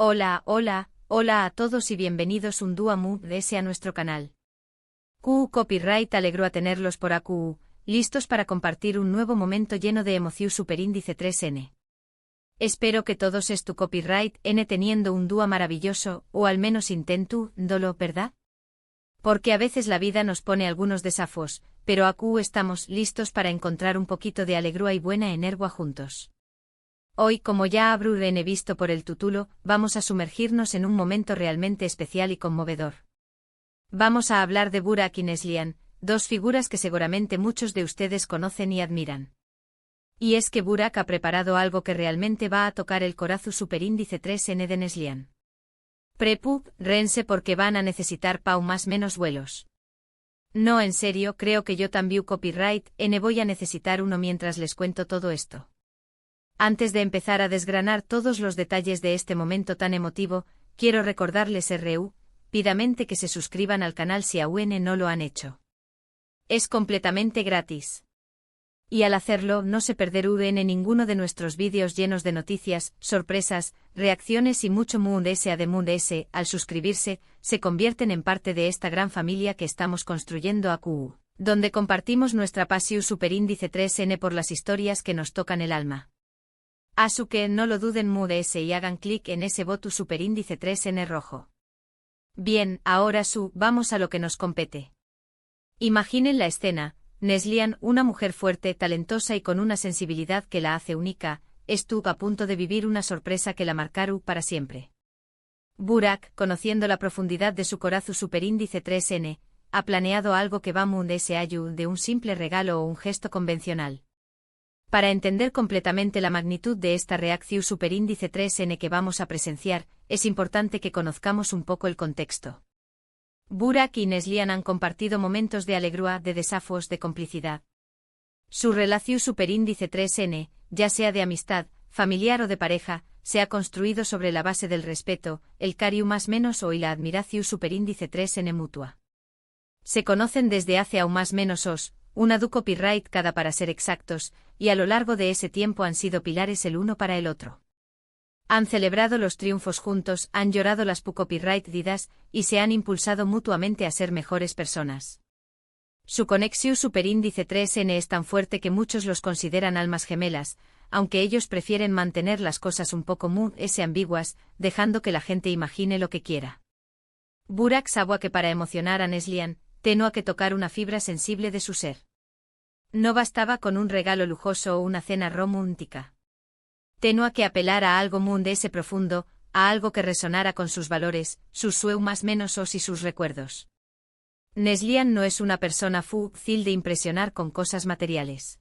Hola, hola, hola a todos y bienvenidos un día más a nuestro canal. Copyright alegró a tenerlos por aquí, listos para compartir un nuevo momento lleno de emoción superíndice 3N. Espero que todos tu copyright N teniendo un día maravilloso, o al menos intento, dolo, ¿verdad? Porque a veces la vida nos pone algunos desafíos, pero aquí estamos listos para encontrar un poquito de alegría y buena energía juntos. Hoy, como ya habrán visto por el título, vamos a sumergirnos en un momento realmente especial y conmovedor. Vamos a hablar de Burak y Neslihan, dos figuras que seguramente muchos de ustedes conocen y admiran. Y es que Burak ha preparado algo que realmente va a tocar el corazón superíndice 3N de Neslihan. Rense porque van a necesitar más menos vuelos. No, en serio, creo que yo también copyright N voy a necesitar uno mientras les cuento todo esto. Antes de empezar a desgranar todos los detalles de este momento tan emotivo, quiero recordarles rápidamente que se suscriban al canal si aún no lo han hecho. Es completamente gratis. Y al hacerlo no se perderán ninguno de nuestros vídeos llenos de noticias, sorpresas, reacciones y mucho además al suscribirse, se convierten en parte de esta gran familia que estamos construyendo aquí, donde compartimos nuestra pasión superíndice 3N por las historias que nos tocan el alma. Así que no lo duden y hagan clic en ese botón superíndice 3N rojo. Bien, ahora vamos a lo que nos compete. Imaginen la escena. Neslihan, una mujer fuerte, talentosa y con una sensibilidad que la hace única, estuvo a punto de vivir una sorpresa que la marcará para siempre. Burak, conociendo la profundidad de su corazón superíndice 3N, ha planeado algo que va de un simple regalo o un gesto convencional. Para entender completamente la magnitud de esta reacción superíndice 3N que vamos a presenciar, es importante que conozcamos un poco el contexto. Burak y Neslihan han compartido momentos de alegría, de desafíos, de complicidad. Su relación superíndice 3N, ya sea de amistad, familiar o de pareja, se ha construido sobre la base del respeto, el cariño más menos y la admiración superíndice 3N mutua. Se conocen desde hace aún más menos una copyright cada para ser exactos, y a lo largo de ese tiempo han sido pilares el uno para el otro. Han celebrado los triunfos juntos, han llorado las copyright didas, y se han impulsado mutuamente a ser mejores personas. Su conexión superíndice 3N es tan fuerte que muchos los consideran almas gemelas, aunque ellos prefieren mantener las cosas un poco ambiguas, dejando que la gente imagine lo que quiera. Burak sabía que para emocionar a Neslihan, tenía que tocar una fibra sensible de su ser. No bastaba con un regalo lujoso o una cena romántica. Tenía que apelar a algo profundo, a algo que resonara con sus valores, sus más menos y sus recuerdos. Neslihan no es una persona fácil de impresionar con cosas materiales.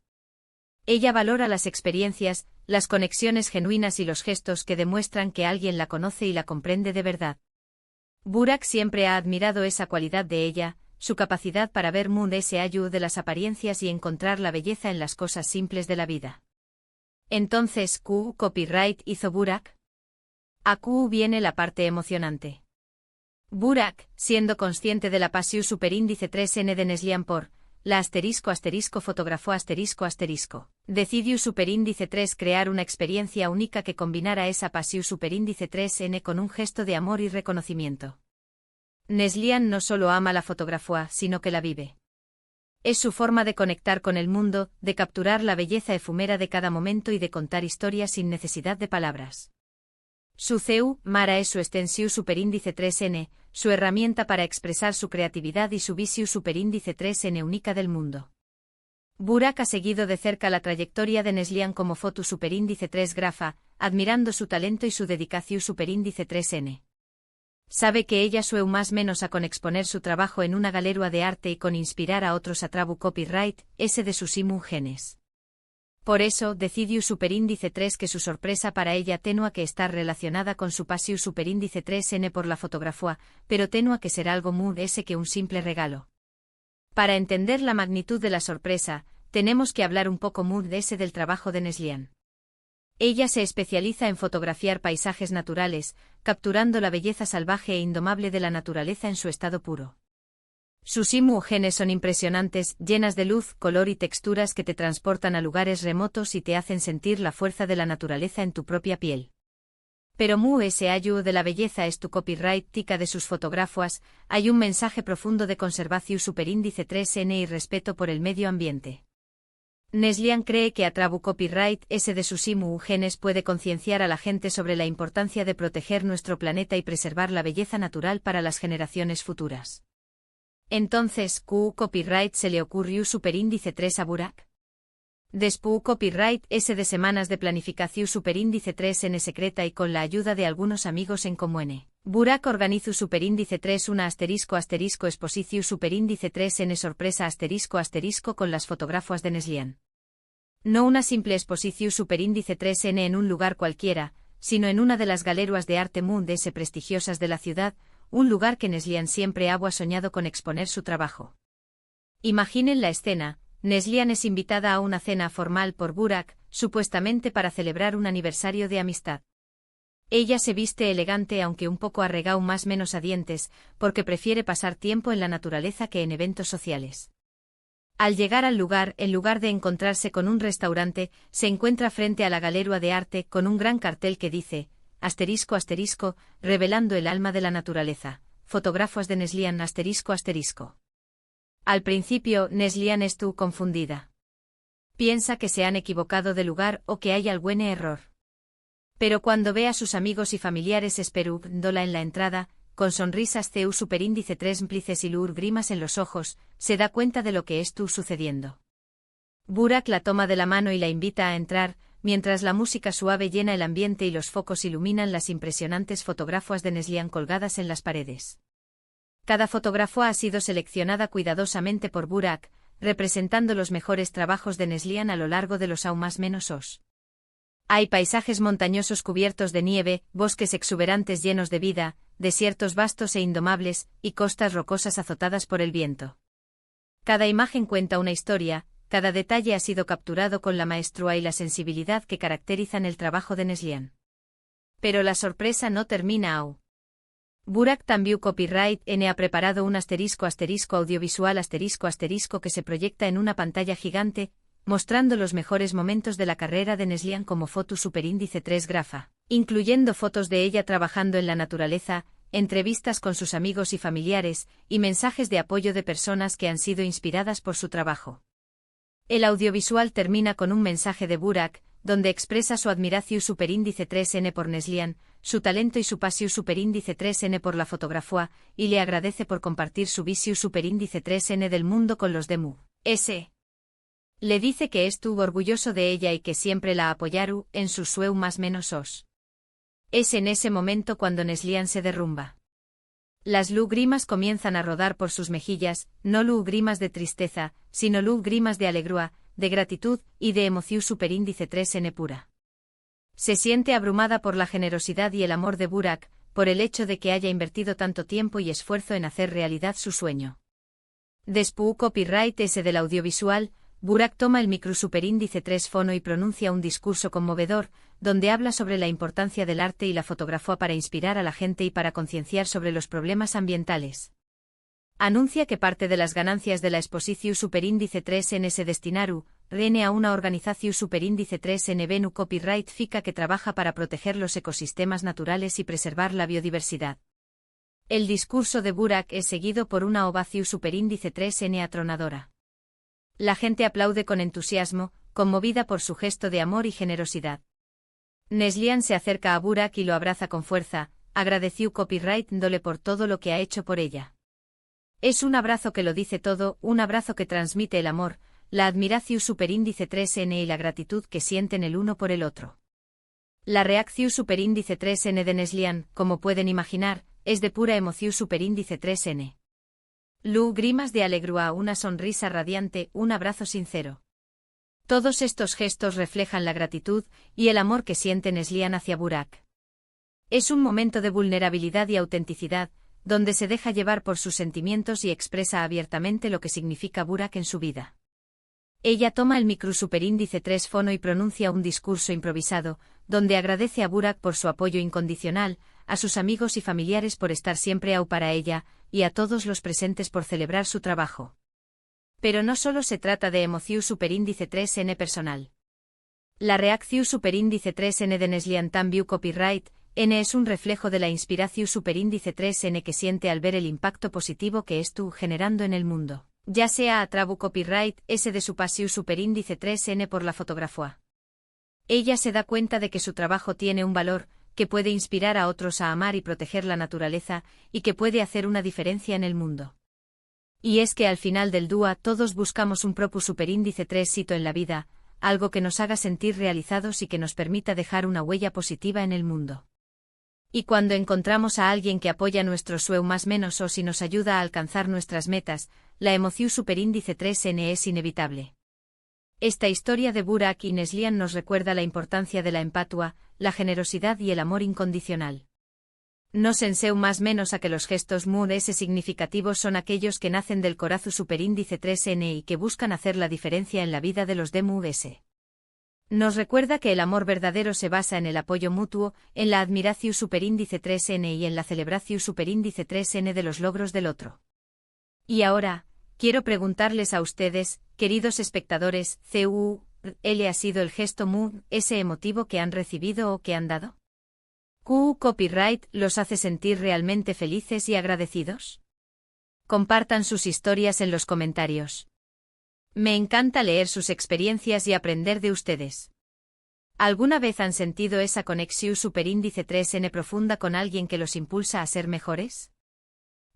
Ella valora las experiencias, las conexiones genuinas y los gestos que demuestran que alguien la conoce y la comprende de verdad. Burak siempre ha admirado esa cualidad de ella, su capacidad para ver de las apariencias y encontrar la belleza en las cosas simples de la vida. Entonces, copyright hizo Burak? Aquí viene la parte emocionante. Burak, siendo consciente de la pasión superíndice 3N de Neslihan por la fotografó decidió superíndice 3 crear una experiencia única que combinara esa pasión superíndice 3N con un gesto de amor y reconocimiento. Neslihan no solo ama la fotografía, sino que la vive. Es su forma de conectar con el mundo, de capturar la belleza efímera de cada momento y de contar historias sin necesidad de palabras. Su Mara es su extensión superíndice 3N, su herramienta para expresar su creatividad y su visión superíndice 3N única del mundo. Burak ha seguido de cerca la trayectoria de Neslihan como foto superíndice 3 grafa, admirando su talento y su dedicación superíndice 3N. Sabe que ella más menos a con exponer su trabajo en una galería de arte y con inspirar a otros a trabu copyright, ese de sus genes. Por eso, decidió superíndice 3 que su sorpresa para ella tenía que estar relacionada con su pasión superíndice 3N por la fotografía, pero tenía que ser algo que un simple regalo. Para entender la magnitud de la sorpresa, tenemos que hablar un poco del trabajo de Neslihan. Ella se especializa en fotografiar paisajes naturales, capturando la belleza salvaje e indomable de la naturaleza en su estado puro. Sus imágenes son impresionantes, llenas de luz, color y texturas que te transportan a lugares remotos y te hacen sentir la fuerza de la naturaleza en tu propia piel. Pero mu ese ayu de la belleza es tu copyright tica de sus fotógrafos, hay un mensaje profundo de conservación superíndice 3n y respeto por el medio ambiente. Neslian cree que a trabu copyright ese de sus imu genes puede concienciar a la gente sobre la importancia de proteger nuestro planeta y preservar la belleza natural para las generaciones futuras. Entonces, ¿Q copyright se le ocurrió superíndice 3 a Burak? Después copyright ese de semanas de planificación superíndice 3n secreta y con la ayuda de algunos amigos en común. Burak organizó superíndice 3 una asterisco exposición superíndice 3n sorpresa asterisco con las fotógrafas de Neslian. No una simple exposición superíndice 3n en un lugar cualquiera, sino en una de las galerías de arte mundes prestigiosas de la ciudad, un lugar que Neslian siempre ha soñado con exponer su trabajo. Imaginen la escena. Neslian es invitada a una cena formal por Burak, supuestamente para celebrar un aniversario de amistad. Ella se viste elegante aunque un poco arregao más menos a dientes, porque prefiere pasar tiempo en la naturaleza que en eventos sociales. Al llegar al lugar, en lugar de encontrarse con un restaurante, se encuentra frente a la galería de arte con un gran cartel que dice, ***, revelando el alma de la naturaleza, fotógrafos de Neslian ***. Al principio, Neslian estuvo confundida. Piensa que se han equivocado de lugar o que hay algún error. Pero cuando ve a sus amigos y familiares esperándola en la entrada, con sonrisas CU superíndice 3 mplices y grimas en los ojos, se da cuenta de lo que estuvo sucediendo. Burak la toma de la mano y la invita a entrar, mientras la música suave llena el ambiente y los focos iluminan las impresionantes fotografías de Neslian colgadas en las paredes. Cada fotógrafo ha sido seleccionada cuidadosamente por Burak, representando los mejores trabajos de Neslian a lo largo de los aún más menos os. Hay paisajes montañosos cubiertos de nieve, bosques exuberantes llenos de vida, desiertos vastos e indomables, y costas rocosas azotadas por el viento. Cada imagen cuenta una historia, cada detalle ha sido capturado con la maestría y la sensibilidad que caracterizan el trabajo de Neslian. Pero la sorpresa no termina aún. Burak también copyright N ha preparado un asterisco audiovisual asterisco que se proyecta en una pantalla gigante, mostrando los mejores momentos de la carrera de Neslian como foto superíndice 3 grafa, incluyendo fotos de ella trabajando en la naturaleza, entrevistas con sus amigos y familiares, y mensajes de apoyo de personas que han sido inspiradas por su trabajo. El audiovisual termina con un mensaje de Burak, donde expresa su admiración superíndice 3n por Neslian, su talento y su pasión superíndice 3n por la fotografía, y le agradece por compartir su visión superíndice 3n del mundo con los de mu.s. Le dice que estuvo orgulloso de ella y que siempre la apoyaru en sus sueu más menos os. Es en ese momento cuando Neslian se derrumba. Las lágrimas comienzan a rodar por sus mejillas, no lágrimas de tristeza, sino lágrimas de alegría, de gratitud y de emoción superíndice 3n pura. Se siente abrumada por la generosidad y el amor de Burak, por el hecho de que haya invertido tanto tiempo y esfuerzo en hacer realidad su sueño. Después copyright ese del audiovisual, Burak toma el micro superíndice 3 fono y pronuncia un discurso conmovedor, donde habla sobre la importancia del arte y la fotografía para inspirar a la gente y para concienciar sobre los problemas ambientales. Anuncia que parte de las ganancias de la exposición superíndice 3n se destinaru, rene a una organización superíndice 3n venu copyright fica que trabaja para proteger los ecosistemas naturales y preservar la biodiversidad. El discurso de Burak es seguido por una ovación superíndice 3n atronadora. La gente aplaude con entusiasmo, conmovida por su gesto de amor y generosidad. Neslian se acerca a Burak y lo abraza con fuerza, agradeció copyright dole por todo lo que ha hecho por ella. Es un abrazo que lo dice todo, un abrazo que transmite el amor, la admiración superíndice 3n y la gratitud que sienten el uno por el otro. La reacción superíndice 3n de Neslian, como pueden imaginar, es de pura emoción superíndice 3n. Lágrimas de alegría, una sonrisa radiante, un abrazo sincero. Todos estos gestos reflejan la gratitud y el amor que siente Neslian hacia Burak. Es un momento de vulnerabilidad y autenticidad, donde se deja llevar por sus sentimientos y expresa abiertamente lo que significa Burak en su vida. Ella toma el micro superíndice 3 fono y pronuncia un discurso improvisado, donde agradece a Burak por su apoyo incondicional, a sus amigos y familiares por estar siempre au para ella, y a todos los presentes por celebrar su trabajo. Pero no solo se trata de emoción superíndice 3n personal. La reacción superíndice 3n de Neslian también copyright, N es un reflejo de la inspiración superíndice 3N que siente al ver el impacto positivo que es tú generando en el mundo, ya sea a través copyright S de su pasión superíndice 3N por la fotografía. Ella se da cuenta de que su trabajo tiene un valor, que puede inspirar a otros a amar y proteger la naturaleza, y que puede hacer una diferencia en el mundo. Y es que al final del día todos buscamos un propio superíndice 3 hito en la vida, algo que nos haga sentir realizados y que nos permita dejar una huella positiva en el mundo. Y cuando encontramos a alguien que apoya nuestro sueño más menos o si nos ayuda a alcanzar nuestras metas, la emoción superíndice 3N es inevitable. Esta historia de Burak y Neslihan nos recuerda la importancia de la empatía, la generosidad y el amor incondicional. Nos enseña más menos a que los gestos muy significativos son aquellos que nacen del corazón superíndice 3N y que buscan hacer la diferencia en la vida de los demás. Nos recuerda que el amor verdadero se basa en el apoyo mutuo, en la admiración superíndice 3N y en la celebración superíndice 3N de los logros del otro. Y ahora, quiero preguntarles a ustedes, queridos espectadores, ¿cuál ha sido el gesto ese emotivo que han recibido o que han dado? Copyright los hace sentir realmente felices y agradecidos. Compartan sus historias en los comentarios. Me encanta leer sus experiencias y aprender de ustedes. ¿Alguna vez han sentido esa conexión superíndice 3N profunda con alguien que los impulsa a ser mejores?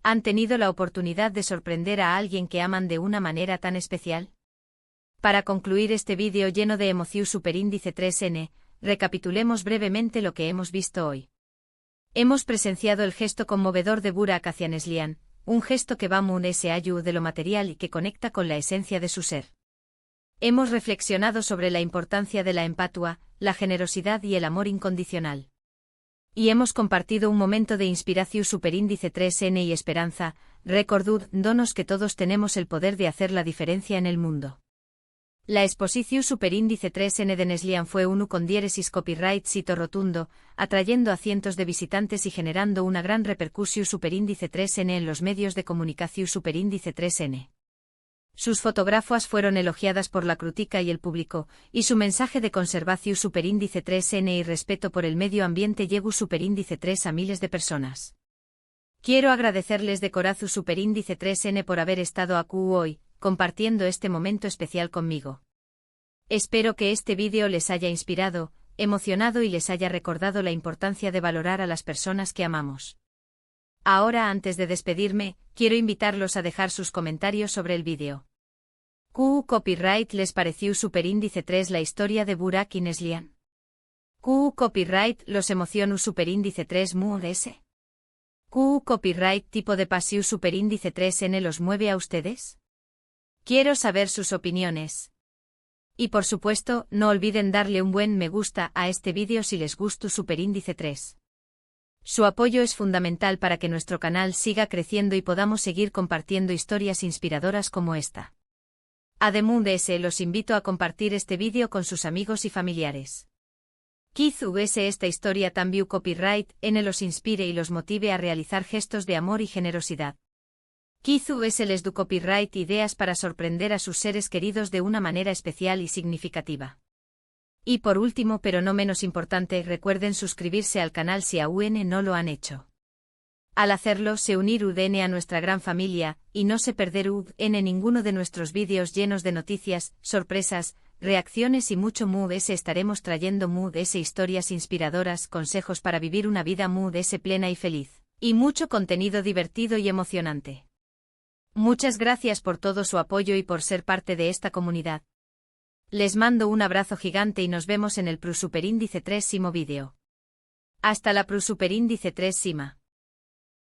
¿Han tenido la oportunidad de sorprender a alguien que aman de una manera tan especial? Para concluir este vídeo lleno de emoción superíndice 3N, recapitulemos brevemente lo que hemos visto hoy. Hemos presenciado el gesto conmovedor de Burak hacia Neslihan, un gesto que va ese allá de lo material y que conecta con la esencia de su ser. Hemos reflexionado sobre la importancia de la empatía, la generosidad y el amor incondicional. Y hemos compartido un momento de inspiración superíndice 3N y esperanza, recordándonos que todos tenemos el poder de hacer la diferencia en el mundo. La exposición superíndice 3N de Neslihan fue un con diéresis copyright sito rotundo, atrayendo a cientos de visitantes y generando una gran repercusión superíndice 3N en los medios de comunicación superíndice 3N. Sus fotografías fueron elogiadas por la crítica y el público, y su mensaje de conservación superíndice 3N y respeto por el medio ambiente llegó superíndice 3 a miles de personas. Quiero agradecerles de corazón superíndice 3N por haber estado aquí hoy, compartiendo este momento especial conmigo. Espero que este vídeo les haya inspirado, emocionado y les haya recordado la importancia de valorar a las personas que amamos. Ahora, antes de despedirme, quiero invitarlos a dejar sus comentarios sobre el vídeo. Copyright les pareció superíndice 3 la historia de Burak y Neslihan. Copyright los emocionó superíndice 3 ese. Copyright tipo de pasión superíndice 3N los mueve a ustedes. Quiero saber sus opiniones. Y por supuesto, no olviden darle un buen me gusta a este vídeo si les gustó superíndice 3. Su apoyo es fundamental para que nuestro canal siga creciendo y podamos seguir compartiendo historias inspiradoras como esta. Además de eso, los invito a compartir este vídeo con sus amigos y familiares. Quizás esta historia también copyright N los inspire y los motive a realizar gestos de amor y generosidad. Quizás les du copyright ideas para sorprender a sus seres queridos de una manera especial y significativa. Y por último pero no menos importante, recuerden suscribirse al canal si aún no lo han hecho. Al hacerlo se unirán a nuestra gran familia, y no se perderán ninguno de nuestros vídeos llenos de noticias, sorpresas, reacciones y mucho más. Estaremos trayendo historias inspiradoras, consejos para vivir una vida plena y feliz, y mucho contenido divertido y emocionante. Muchas gracias por todo su apoyo y por ser parte de esta comunidad. Les mando un abrazo gigante y nos vemos en el superíndice 3 vídeo. Hasta la superíndice 3.